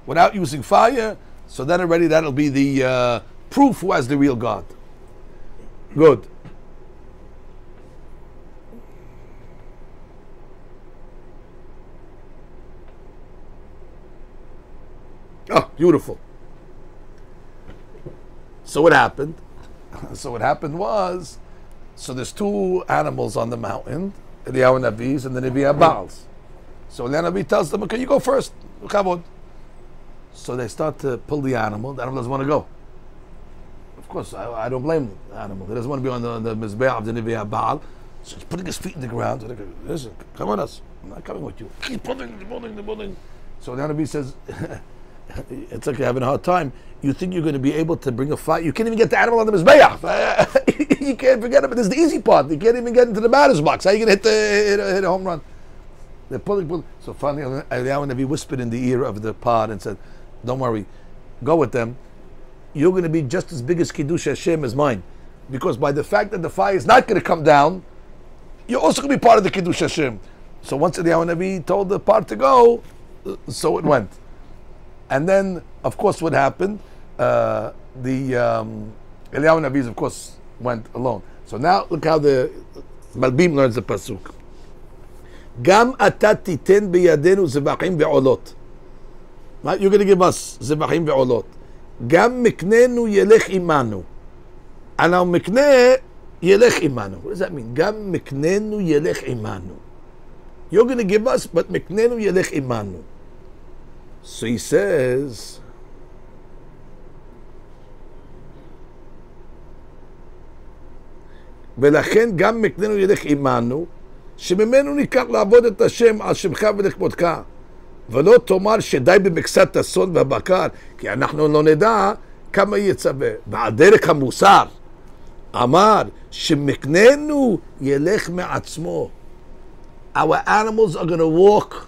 A: without using fire, so then already that'll be the proof who has the real God. Good. Oh, beautiful. So what happened? So what happened was, so there's two animals on the mountain, Eliyahu Navi's and the Nevi Baals. So Eliyahu Navi tells them, okay, you go first. Kavod. So they start to pull the animal. The animal doesn't want to go. Of course, I don't blame the animal. He doesn't want to be on the Mizbeah of the Nevi Baal. So he's putting his feet in the ground. So they go, listen, come on us. I'm not coming with you. Keep pulling, the pulling. So Eliyahu Navi says, it's like you're having a hard time. You think you're going to be able to bring a fire? You can't even get the animal on the Mizbeah. You can't forget it, but this is the easy part. You can't even get into the batter's box. How are you going to hit a home run? They're pulling. So finally, Eliyahu Navi whispered in the ear of the pod and said, don't worry, go with them. You're going to be just as big as Kiddush Hashem as mine. Because by the fact that the fire is not going to come down, you're also going to be part of the Kiddush Hashem. So once Eliyahu Navi told the pod to go, so it went. And then, of course, what happened? The Eliyahu Navi, of course, went alone. So now, look how the Malbim learns the pasuk. Gam atat titen biyadenu zevachim ve'olot. Right? You're going to give us zevachim ve'olot. Gam miknenu yelech imanu. And our mikneh yelech imanu. What does that mean? Gam miknenu yelech imanu. You're going to give us, but miknenu yelech imanu. So he says, ולכן גם מקננו ילך עמנו, שממנו ניקח לעבוד את השם על שמך ולכבודך, ולא תאמר שדי במקצת הצאן והבקר, כי אנחנו לא נדע כמה יצווה. ועל דרך המוסר אמר שמקננו ילך מעצמו. Our animals are going to walk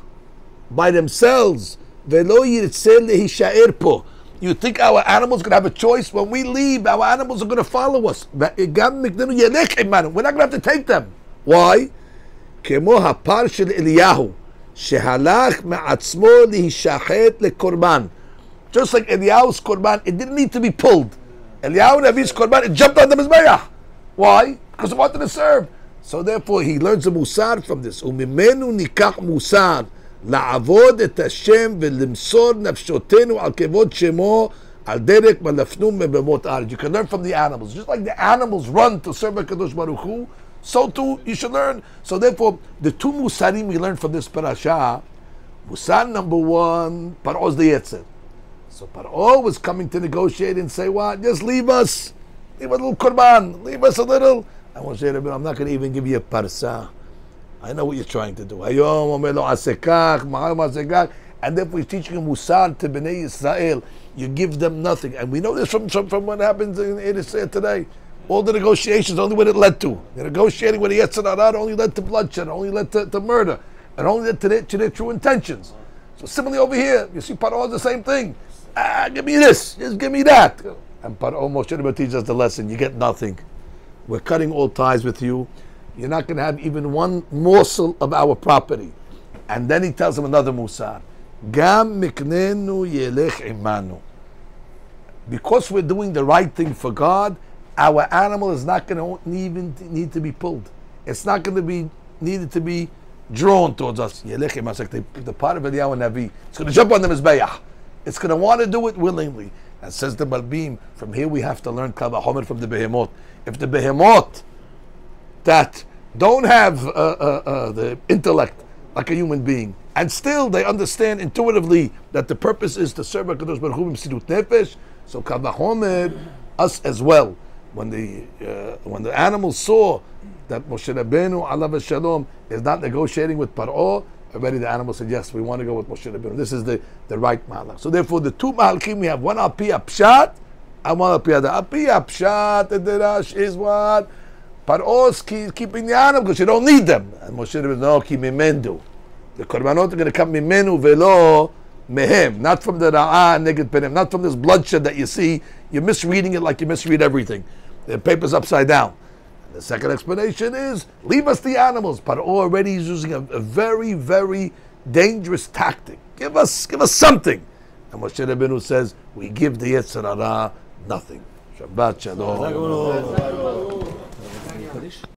A: by themselves. ולא ירצה להישאר פה. You think our animals are going to have a choice? When we leave, our animals are going to follow us. גם מקננו ילך עמנו. We're not going to have to take them. Why? כמו הפר של אליהו, שהלך מעצמו להישחט לקורבן. Just like Eliyahu's korban, it didn't need to be pulled. Eliyahu Navi's korban, it jumped on the Mizbeah. Why? Because it wanted to serve. So therefore, he learns the musar from this. וממנו ניקח מוסר. לעבוד את השם ולמסור נפשותנו על כבוד שמו על דרך מלפנו מבמות הארץ. You can learn from the animals. Just like the animals run to serve HaKadosh Baruch Hu, so too you should learn. So therefore, the two musarim we learn from this parasha, musar number one, Paro's the Yetzer. So Paro was coming to negotiate and say, what? Just leave us. Leave a little korban. Leave us a little. I want to say, I'm not going to even give you a parsa. I know what you're trying to do. And therefore he's teaching a musar to Bnei Yisrael. You give them nothing. And we know this from what happens in Israel today. All the negotiations, only what it led to. The negotiating with the Yetzer Hara only led to bloodshed, only led to murder, and only led to their true intentions. So similarly over here, you see Paro is the same thing. Give me this, just give me that. And Paro Moshe Rabbeinu teaches us the lesson. You get nothing. We're cutting all ties with you. You're not going to have even one morsel of our property. And then he tells him another musar. Gam miknenu yelech imanu. Because we're doing the right thing for God, our animal is not going to even need to be pulled. It's not going to be needed to be drawn towards us. Yelech imanu. It's like the part of Eliyahu Navi. It's going to jump on the Mizbeah. It's going to want to do it willingly. And says the Malbim, from here we have to learn Kal Vachomer from the Behemoth. If the Behemoth that don't have the intellect like a human being, and still they understand intuitively that the purpose is to serve HaKadosh Baruch Hu b'mesirut nefesh, so Kal Vachomer, us as well. When the animals saw that Moshe Rabbeinu alav Shalom is not negotiating with Paro, already the animal said, yes, we want to go with Moshe Rabbeinu. This is the right mahalach. So therefore, the two mahalachim we have, one al pi pshat, and one al pi ada. Al pi pshat, the derash is what? Paro's keeping the animal because you don't need them. And Moshe Rabbeinu, no, ki mimendu. The korbanot are going to come mimenu velo mehem, not from the ra'ah neged penim, not from this bloodshed that you see. You're misreading it like you misread everything. The paper's upside down. And the second explanation is, leave us the animals. But already he's using a very, very dangerous tactic. Give us something. And Moshe Rabbeinu says, we give the Yetzer Hara nothing. Shabbat Shalom.